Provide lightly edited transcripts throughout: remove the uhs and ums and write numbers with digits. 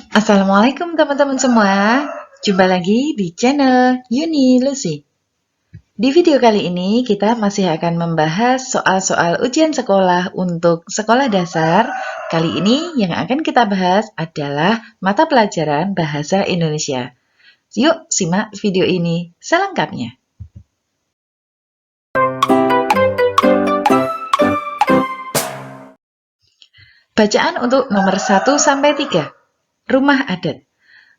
Assalamualaikum teman-teman semua. Jumpa lagi di channel Uni Lucy. Di video kali ini kita masih akan membahas soal-soal ujian sekolah untuk sekolah dasar. Kali ini yang akan kita bahas adalah mata pelajaran Bahasa Indonesia. Yuk simak video ini selengkapnya. Bacaan untuk nomor 1 sampai 3. Rumah adat.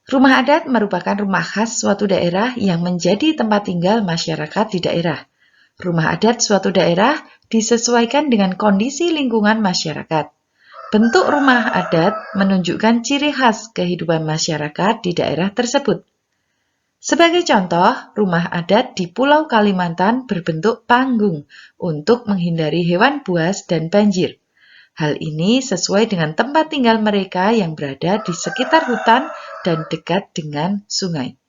Rumah adat merupakan rumah khas suatu daerah yang menjadi tempat tinggal masyarakat di daerah. Rumah adat suatu daerah disesuaikan dengan kondisi lingkungan masyarakat. Bentuk rumah adat menunjukkan ciri khas kehidupan masyarakat di daerah tersebut. Sebagai contoh, rumah adat di Pulau Kalimantan berbentuk panggung untuk menghindari hewan buas dan banjir. Hal ini sesuai dengan tempat tinggal mereka yang berada di sekitar hutan dan dekat dengan sungai.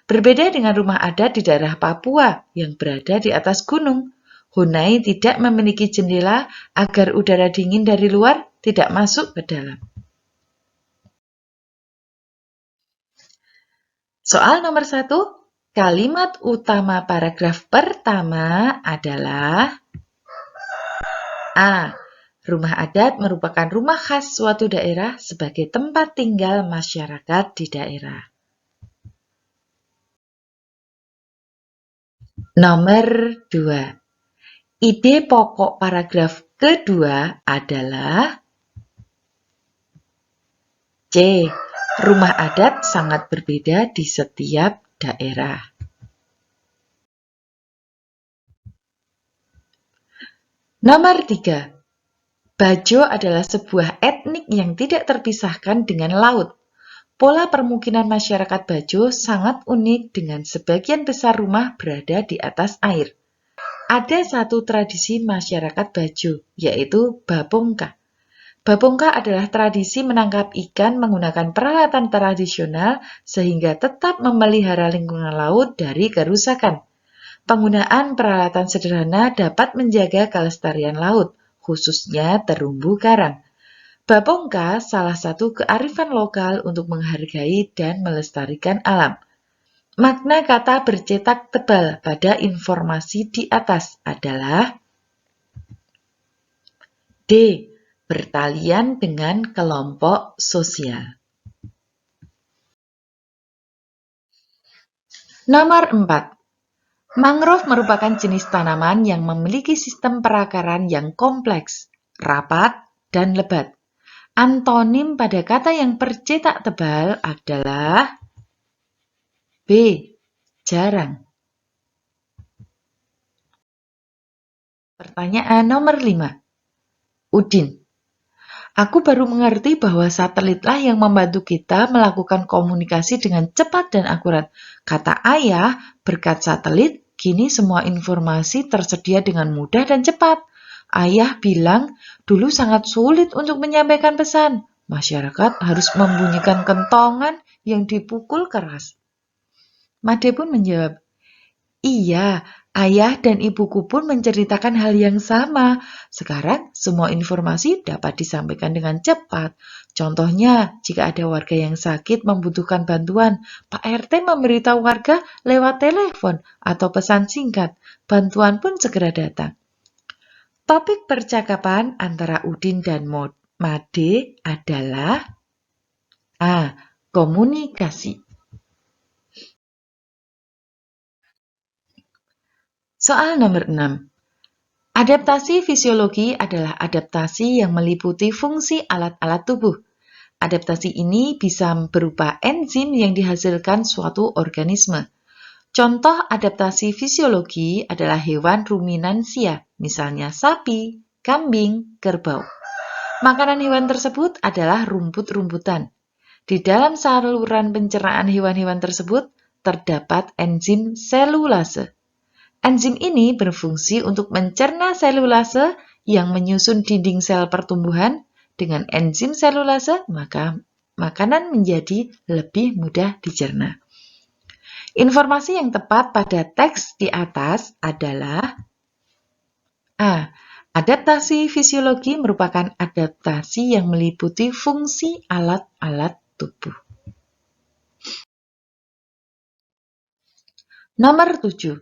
Berbeda dengan rumah adat di daerah Papua yang berada di atas gunung. Hunai tidak memiliki jendela agar udara dingin dari luar tidak masuk ke dalam. Soal nomor 1, kalimat utama paragraf pertama adalah A. Rumah adat merupakan rumah khas suatu daerah sebagai tempat tinggal masyarakat di daerah. Nomor 2. Ide pokok paragraf kedua adalah C. Rumah adat sangat berbeda di setiap daerah. Nomor 3. Bajo adalah sebuah etnik yang tidak terpisahkan dengan laut. Pola permukiman masyarakat Bajo sangat unik dengan sebagian besar rumah berada di atas air. Ada satu tradisi masyarakat Bajo, yaitu babongka. Babongka adalah tradisi menangkap ikan menggunakan peralatan tradisional sehingga tetap memelihara lingkungan laut dari kerusakan. Penggunaan peralatan sederhana dapat menjaga kelestarian laut, khususnya terumbu karang. Babongka salah satu kearifan lokal untuk menghargai dan melestarikan alam. Makna kata bercetak tebal pada informasi di atas adalah D. Bertalian dengan kelompok sosial. Nomor 4. Mangrove merupakan jenis tanaman yang memiliki sistem perakaran yang kompleks, rapat, dan lebat. Antonim pada kata yang bercetak tebal adalah B. Jarang. Pertanyaan nomor 5. Udin. Aku baru mengerti bahwa satelitlah yang membantu kita melakukan komunikasi dengan cepat dan akurat. Kata ayah, berkat satelit, kini semua informasi tersedia dengan mudah dan cepat. Ayah bilang, dulu sangat sulit untuk menyampaikan pesan. Masyarakat harus membunyikan kentongan yang dipukul keras. Made pun menjawab, iya, ayah dan ibuku pun menceritakan hal yang sama. Sekarang semua informasi dapat disampaikan dengan cepat. Contohnya, jika ada warga yang sakit membutuhkan bantuan, Pak RT memberitahu warga lewat telepon atau pesan singkat. Bantuan pun segera datang. Topik percakapan antara Udin dan Made adalah A. Komunikasi. Soal nomor 6. Adaptasi fisiologi adalah adaptasi yang meliputi fungsi alat-alat tubuh. Adaptasi ini bisa berupa enzim yang dihasilkan suatu organisme. Contoh adaptasi fisiologi adalah hewan ruminansia, misalnya sapi, kambing, kerbau. Makanan hewan tersebut adalah rumput-rumputan. Di dalam saluran pencernaan hewan-hewan tersebut terdapat enzim selulase. Enzim ini berfungsi untuk mencerna selulase yang menyusun dinding sel pertumbuhan. Dengan enzim selulase, maka makanan menjadi lebih mudah dicerna. Informasi yang tepat pada teks di atas adalah A. Adaptasi fisiologi merupakan adaptasi yang meliputi fungsi alat-alat tubuh. Nomor 7.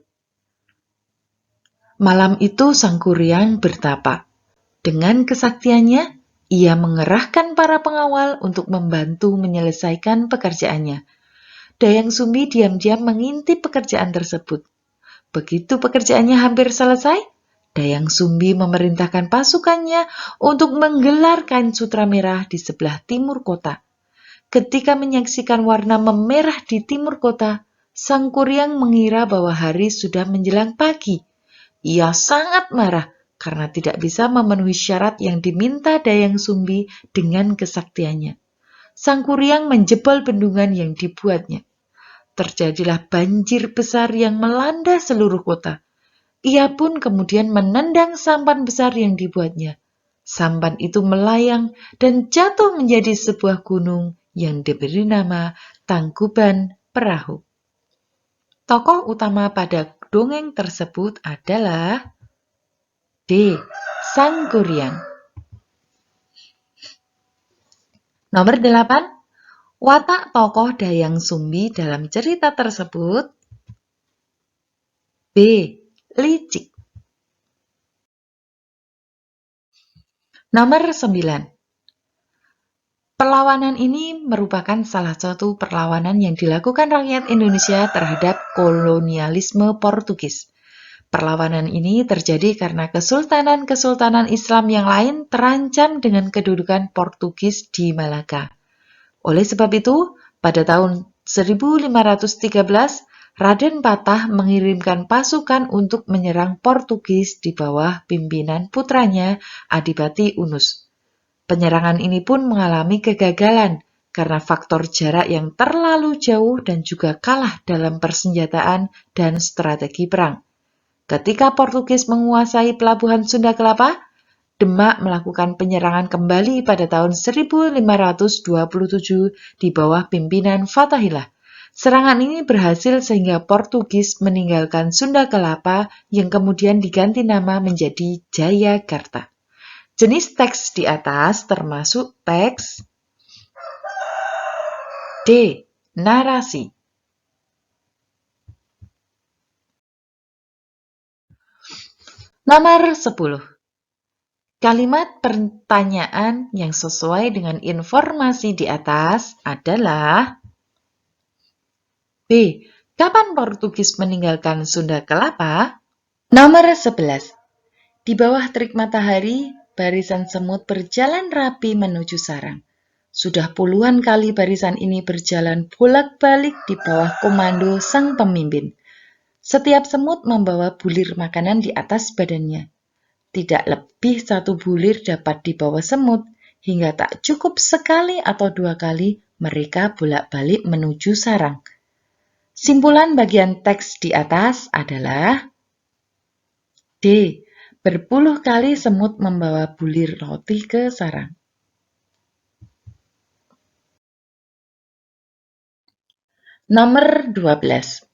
Malam itu Sang Kuryang bertapa. Dengan kesaktiannya, ia mengerahkan para pengawal untuk membantu menyelesaikan pekerjaannya. Dayang Sumbi diam-diam mengintip pekerjaan tersebut. Begitu pekerjaannya hampir selesai, Dayang Sumbi memerintahkan pasukannya untuk menggelar kain sutra merah di sebelah timur kota. Ketika menyaksikan warna memerah di timur kota, Sang Kuryang mengira bahwa hari sudah menjelang pagi. Ia sangat marah karena tidak bisa memenuhi syarat yang diminta Dayang Sumbi dengan kesaktiannya. Sang Kuryang menjebol bendungan yang dibuatnya. Terjadilah banjir besar yang melanda seluruh kota. Ia pun kemudian menendang sampan besar yang dibuatnya. Sampan itu melayang dan jatuh menjadi sebuah gunung yang diberi nama Tangkuban Perahu. Tokoh utama pada dongeng tersebut adalah D. Sang Kuryang. Nomor 8. Watak tokoh Dayang Sumbi dalam cerita tersebut. B. Licik. Nomor 9. Perlawanan ini merupakan salah satu perlawanan yang dilakukan rakyat Indonesia terhadap kolonialisme Portugis. Perlawanan ini terjadi karena kesultanan-kesultanan Islam yang lain terancam dengan kedudukan Portugis di Malaka. Oleh sebab itu, pada tahun 1513, Raden Patah mengirimkan pasukan untuk menyerang Portugis di bawah pimpinan putranya Adipati Unus. Penyerangan ini pun mengalami kegagalan karena faktor jarak yang terlalu jauh dan juga kalah dalam persenjataan dan strategi perang. Ketika Portugis menguasai pelabuhan Sunda Kelapa, Demak melakukan penyerangan kembali pada tahun 1527 di bawah pimpinan Fathahillah. Serangan ini berhasil sehingga Portugis meninggalkan Sunda Kelapa yang kemudian diganti nama menjadi Jayakarta. Jenis teks di atas termasuk teks D. Narasi. Nomor 10. Kalimat pertanyaan yang sesuai dengan informasi di atas adalah B. Kapan Portugis meninggalkan Sunda Kelapa? Nomor 11. Di bawah terik matahari, barisan semut berjalan rapi menuju sarang. Sudah puluhan kali barisan ini berjalan bolak-balik di bawah komando sang pemimpin. Setiap semut membawa bulir makanan di atas badannya. Tidak lebih satu bulir dapat dibawa semut, hingga tak cukup sekali atau dua kali mereka bolak-balik menuju sarang. Simpulan bagian teks di atas adalah D. Berpuluh kali semut membawa bulir roti ke sarang. Nomor 12.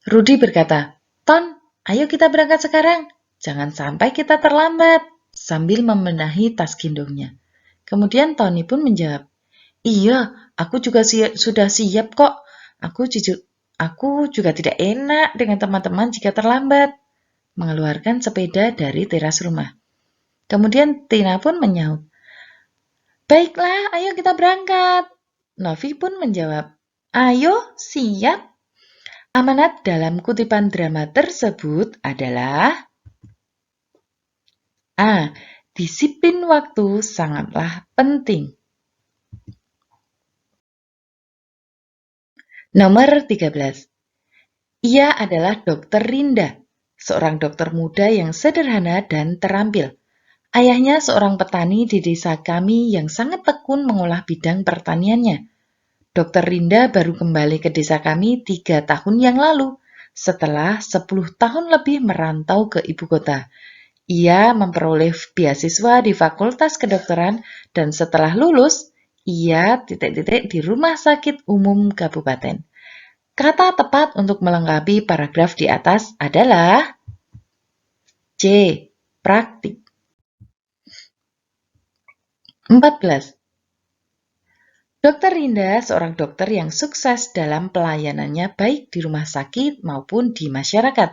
Rudi berkata, "Ton, ayo kita berangkat sekarang. Jangan sampai kita terlambat," sambil membenahi tas gendongnya. Kemudian Tony pun menjawab, "Iya, aku juga sudah siap kok. Aku juga tidak enak dengan teman-teman jika terlambat." Mengeluarkan sepeda dari teras rumah. Kemudian Tina pun menyaut, "Baiklah, ayo kita berangkat." Novi pun menjawab, "Ayo, siap." Amanat dalam kutipan drama tersebut adalah A. Disiplin waktu sangatlah penting. Nomor 13. Ia adalah Dr. Rinda, seorang dokter muda yang sederhana dan terampil. Ayahnya seorang petani di desa kami yang sangat tekun mengolah bidang pertaniannya. Dr. Rinda baru kembali ke desa kami 3 tahun yang lalu, setelah 10 tahun lebih merantau ke ibu kota. Ia memperoleh beasiswa di Fakultas Kedokteran dan setelah lulus, ia di Rumah Sakit Umum Kabupaten. Kata tepat untuk melengkapi paragraf di atas adalah C. Praktik. 14. Dokter Rinda seorang dokter yang sukses dalam pelayanannya baik di rumah sakit maupun di masyarakat.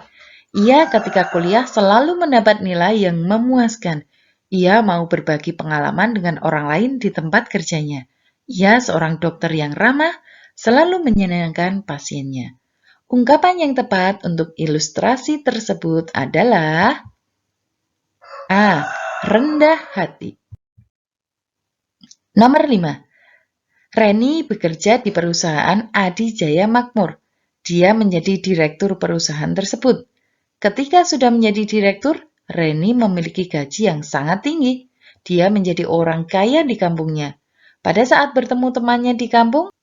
Ia ketika kuliah selalu mendapat nilai yang memuaskan. Ia mau berbagi pengalaman dengan orang lain di tempat kerjanya. Ia seorang dokter yang ramah, selalu menyenangkan pasiennya. Ungkapan yang tepat untuk ilustrasi tersebut adalah A. Rendah hati. Nomor 5. Reni bekerja di perusahaan Adi Jaya Makmur. Dia menjadi direktur perusahaan tersebut. Ketika sudah menjadi direktur, Reni memiliki gaji yang sangat tinggi. Dia menjadi orang kaya di kampungnya. Pada saat bertemu temannya di kampung,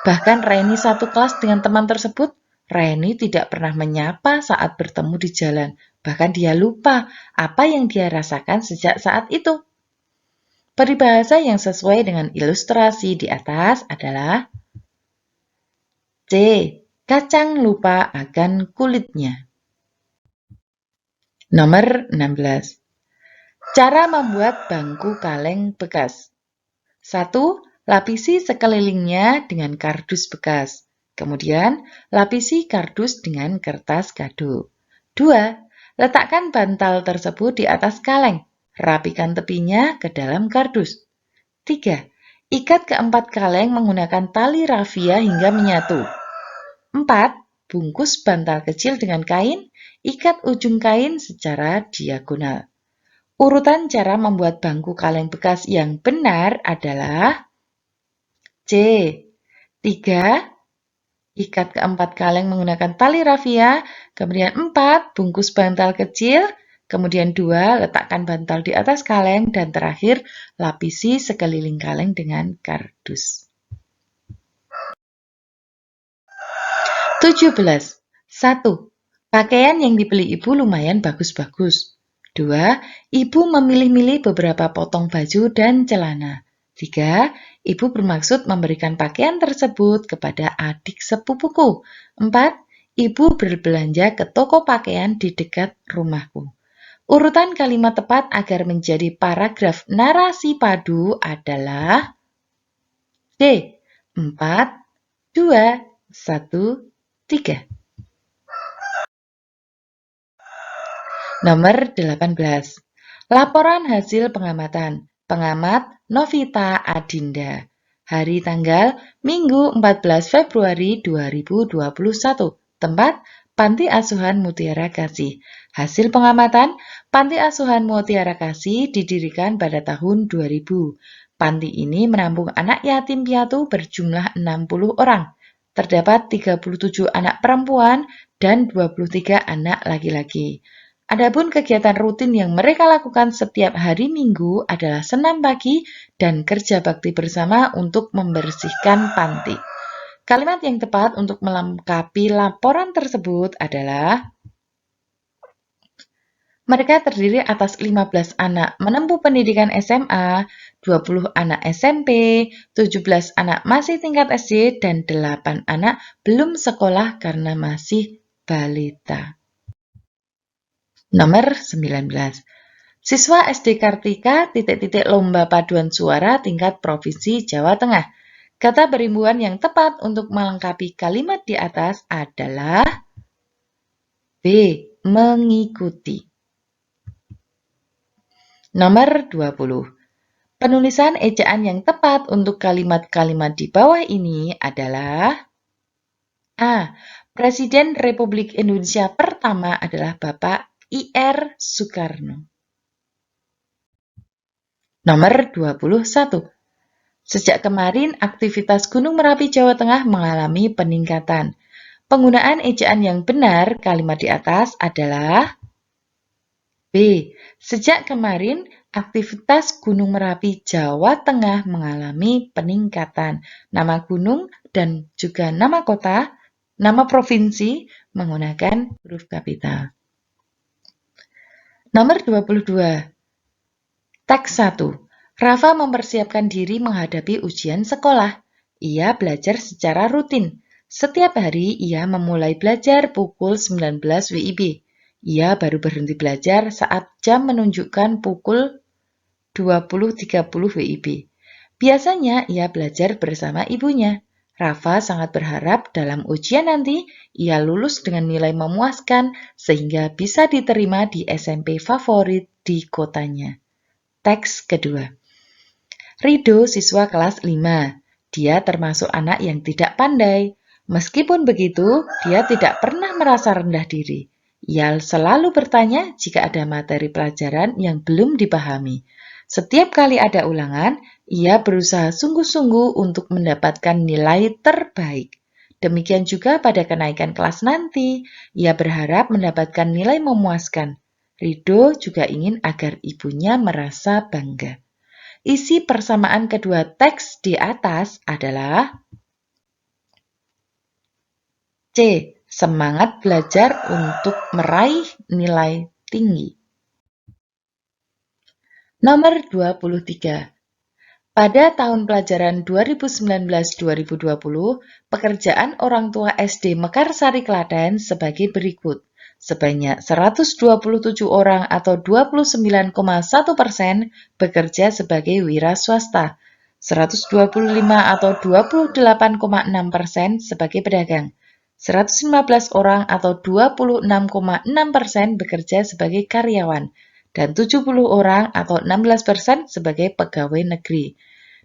bahkan Reni satu kelas dengan teman tersebut, Reni tidak pernah menyapa saat bertemu di jalan. Bahkan dia lupa apa yang dia rasakan sejak saat itu. Peribahasa yang sesuai dengan ilustrasi di atas adalah C. Kacang lupa akan kulitnya. Nomor 16. Cara membuat bangku kaleng bekas. 1. Lapisi sekelilingnya dengan kardus bekas. Kemudian, lapisi kardus dengan kertas kado. 2. Letakkan bantal tersebut di atas kaleng. Rapikan tepinya ke dalam kardus. 3. Ikat keempat kaleng menggunakan tali rafia hingga menyatu. 4. Bungkus bantal kecil dengan kain, ikat ujung kain secara diagonal. Urutan cara membuat bangku kaleng bekas yang benar adalah C. 3. Ikat keempat kaleng menggunakan tali rafia, kemudian 4. Bungkus bantal kecil, kemudian 2. Letakkan bantal di atas kaleng, dan terakhir lapisi sekeliling kaleng dengan kardus. 17. 1. Pakaian yang dibeli ibu lumayan bagus-bagus. 2. Ibu memilih-milih beberapa potong baju dan celana. 3. Ibu bermaksud memberikan pakaian tersebut kepada adik sepupuku. 4. Ibu berbelanja ke toko pakaian di dekat rumahku. Urutan kalimat tepat agar menjadi paragraf narasi padu adalah D. 4, 2, 1, 3. Nomor 18. Laporan hasil pengamatan. Pengamat Novita Adinda. Hari tanggal Minggu 14 Februari 2021. Tempat Panti Asuhan Mutiara Kasih. Hasil pengamatan, Panti Asuhan Mutiara Kasih didirikan pada tahun 2000. Panti ini menampung anak yatim piatu berjumlah 60 orang. Terdapat 37 anak perempuan dan 23 anak laki-laki. Adapun kegiatan rutin yang mereka lakukan setiap hari Minggu adalah senam pagi dan kerja bakti bersama untuk membersihkan panti. Kalimat yang tepat untuk melengkapi laporan tersebut adalah mereka terdiri atas 15 anak menempuh pendidikan SMA, 20 anak SMP, 17 anak masih tingkat SD, dan 8 anak belum sekolah karena masih balita. Nomor 19. Siswa SD Kartika lomba paduan suara tingkat Provinsi Jawa Tengah. Kata berimbuhan yang tepat untuk melengkapi kalimat di atas adalah B. Mengikuti. Nomor 20. Penulisan ejaan yang tepat untuk kalimat-kalimat di bawah ini adalah A. Presiden Republik Indonesia pertama adalah Bapak I.R. Soekarno. Nomor 21. Sejak kemarin, aktivitas Gunung Merapi Jawa Tengah mengalami peningkatan. Penggunaan ejaan yang benar kalimat di atas adalah B. Sejak kemarin, aktivitas Gunung Merapi Jawa Tengah mengalami peningkatan. Nama gunung dan juga nama kota, nama provinsi menggunakan huruf kapital. Nomor 22. Teks 1. Rafa mempersiapkan diri menghadapi ujian sekolah. Ia belajar secara rutin. Setiap hari ia memulai belajar pukul 19 WIB. Ia baru berhenti belajar saat jam menunjukkan pukul 20.30 WIB. Biasanya ia belajar bersama ibunya. Rafa sangat berharap dalam ujian nanti ia lulus dengan nilai memuaskan sehingga bisa diterima di SMP favorit di kotanya. Teks kedua. Rido siswa kelas 5. Dia termasuk anak yang tidak pandai. Meskipun begitu, dia tidak pernah merasa rendah diri. Ia selalu bertanya jika ada materi pelajaran yang belum dipahami. Setiap kali ada ulangan, ia berusaha sungguh-sungguh untuk mendapatkan nilai terbaik. Demikian juga pada kenaikan kelas nanti, ia berharap mendapatkan nilai memuaskan. Rido juga ingin agar ibunya merasa bangga. Isi persamaan kedua teks di atas adalah C. Semangat belajar untuk meraih nilai tinggi. Nomor 23. Pada tahun pelajaran 2019-2020, pekerjaan orang tua SD Mekarsari Klaten sebagai berikut. Sebanyak 127 orang atau 29,1% bekerja sebagai wira swasta, 125 atau 28,6% sebagai pedagang, 115 orang atau 26,6% bekerja sebagai karyawan, dan 70 orang atau 16% sebagai pegawai negeri.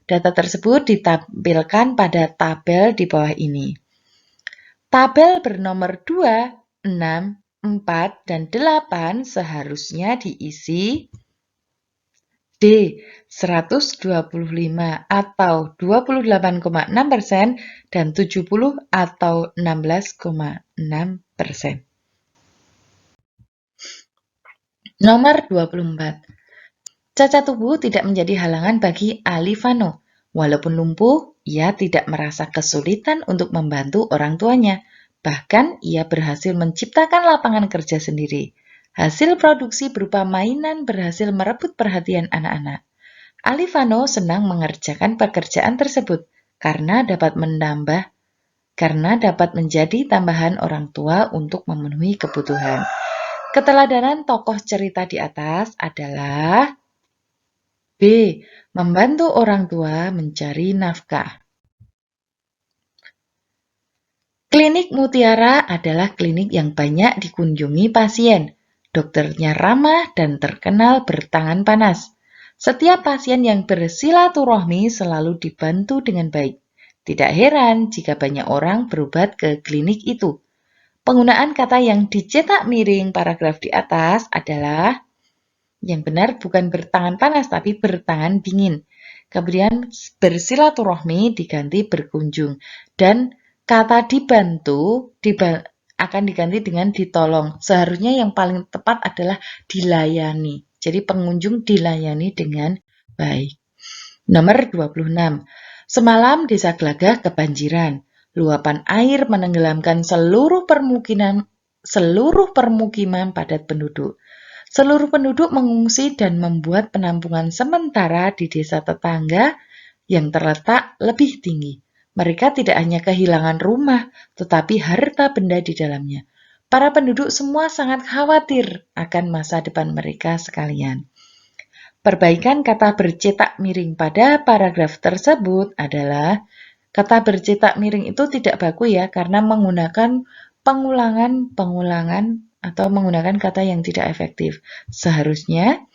Data tersebut ditampilkan pada tabel di bawah ini. Tabel bernomor 2, 6, 4, dan 8 seharusnya diisi D. 125 atau 28,6% dan 70 atau 16,6%. Nomor 24. Cacat tubuh tidak menjadi halangan bagi Alifano. Walaupun lumpuh, ia tidak merasa kesulitan untuk membantu orang tuanya. Bahkan, ia berhasil menciptakan lapangan kerja sendiri. Hasil produksi berupa mainan berhasil merebut perhatian anak-anak. Alifano senang mengerjakan pekerjaan tersebut karena dapat menjadi tambahan orang tua untuk memenuhi kebutuhan. Keteladanan tokoh cerita di atas adalah B. Membantu orang tua mencari nafkah. Klinik Mutiara adalah klinik yang banyak dikunjungi pasien. Dokternya ramah dan terkenal bertangan panas. Setiap pasien yang bersilaturahmi selalu dibantu dengan baik. Tidak heran jika banyak orang berobat ke klinik itu. Penggunaan kata yang dicetak miring paragraf di atas adalah yang benar bukan bertangan panas tapi bertangan dingin. Kemudian bersilaturahmi diganti berkunjung. Dan kata dibantu akan diganti dengan ditolong. Seharusnya yang paling tepat adalah dilayani. Jadi pengunjung dilayani dengan baik. Nomor 26. Semalam Desa Glagah kebanjiran. Luapan air menenggelamkan seluruh permukiman padat penduduk. Seluruh penduduk mengungsi dan membuat penampungan sementara di desa tetangga yang terletak lebih tinggi. Mereka tidak hanya kehilangan rumah, tetapi harta benda di dalamnya. Para penduduk semua sangat khawatir akan masa depan mereka sekalian. Perbaikan kata bercetak miring pada paragraf tersebut adalah kata bercetak miring itu tidak baku ya karena menggunakan pengulangan atau menggunakan kata yang tidak efektif. Seharusnya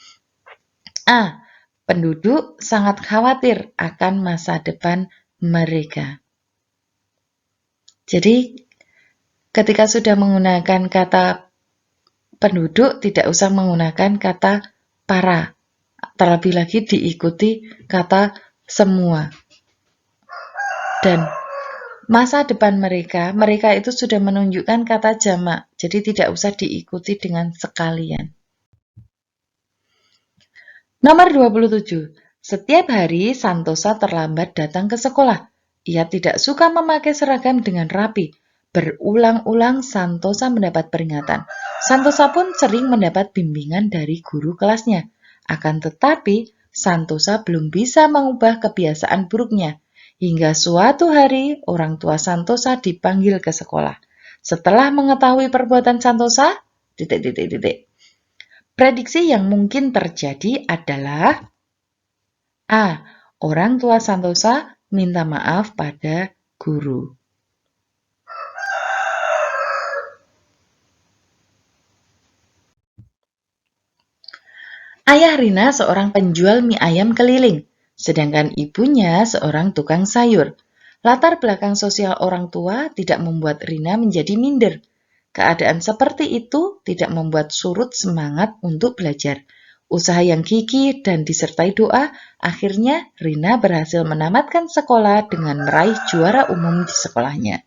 A. Penduduk sangat khawatir akan masa depan mereka. Jadi ketika sudah menggunakan kata penduduk tidak usah menggunakan kata para. Terlebih lagi diikuti kata semua. Dan masa depan mereka itu sudah menunjukkan kata jamak, jadi tidak usah diikuti dengan sekalian. Nomor 27. Setiap hari Santosa terlambat datang ke sekolah. Ia tidak suka memakai seragam dengan rapi. Berulang-ulang Santosa mendapat peringatan. Santosa pun sering mendapat bimbingan dari guru kelasnya. Akan tetapi, Santosa belum bisa mengubah kebiasaan buruknya. Hingga suatu hari, orang tua Santosa dipanggil ke sekolah. Setelah mengetahui perbuatan Santosa, prediksi yang mungkin terjadi adalah A. Orang tua Santosa minta maaf pada guru. Ayah Rina seorang penjual mie ayam keliling, sedangkan ibunya seorang tukang sayur. Latar belakang sosial orang tua tidak membuat Rina menjadi minder. Keadaan seperti itu tidak membuat surut semangat untuk belajar. Usaha yang gigih dan disertai doa, akhirnya Rina berhasil menamatkan sekolah dengan meraih juara umum di sekolahnya.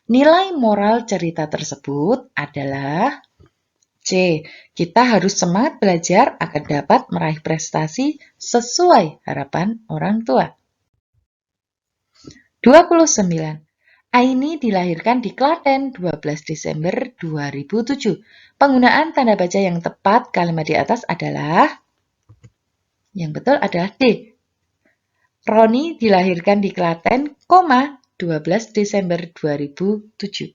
Nilai moral cerita tersebut adalah C. Kita harus semangat belajar agar dapat meraih prestasi sesuai harapan orang tua. 29. Aini dilahirkan di Klaten 12 Desember 2007. Penggunaan tanda baca yang tepat kalimat di atas adalah yang betul adalah D. Roni dilahirkan di Klaten, 12 Desember 2007.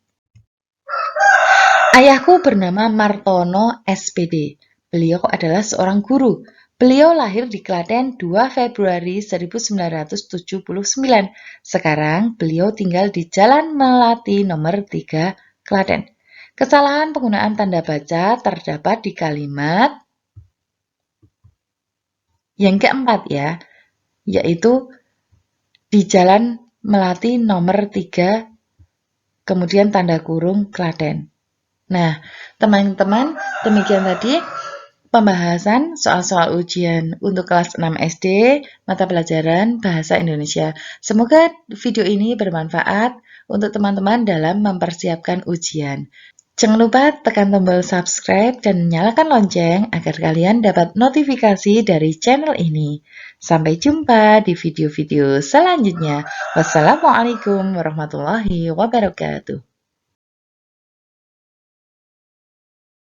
Ayahku bernama Martono SPD. Beliau adalah seorang guru. Beliau lahir di Klaten 2 Februari 1979. Sekarang beliau tinggal di Jalan Melati nomor 3, Klaten. Kesalahan penggunaan tanda baca terdapat di kalimat yang keempat ya, yaitu di Jalan Melati nomor 3, kemudian tanda kurung Klaten. Nah, teman-teman, demikian tadi pembahasan soal-soal ujian untuk kelas 6 SD, mata pelajaran Bahasa Indonesia. Semoga video ini bermanfaat untuk teman-teman dalam mempersiapkan ujian. Jangan lupa tekan tombol subscribe dan nyalakan lonceng agar kalian dapat notifikasi dari channel ini. Sampai jumpa di video-video selanjutnya. Wassalamualaikum warahmatullahi wabarakatuh.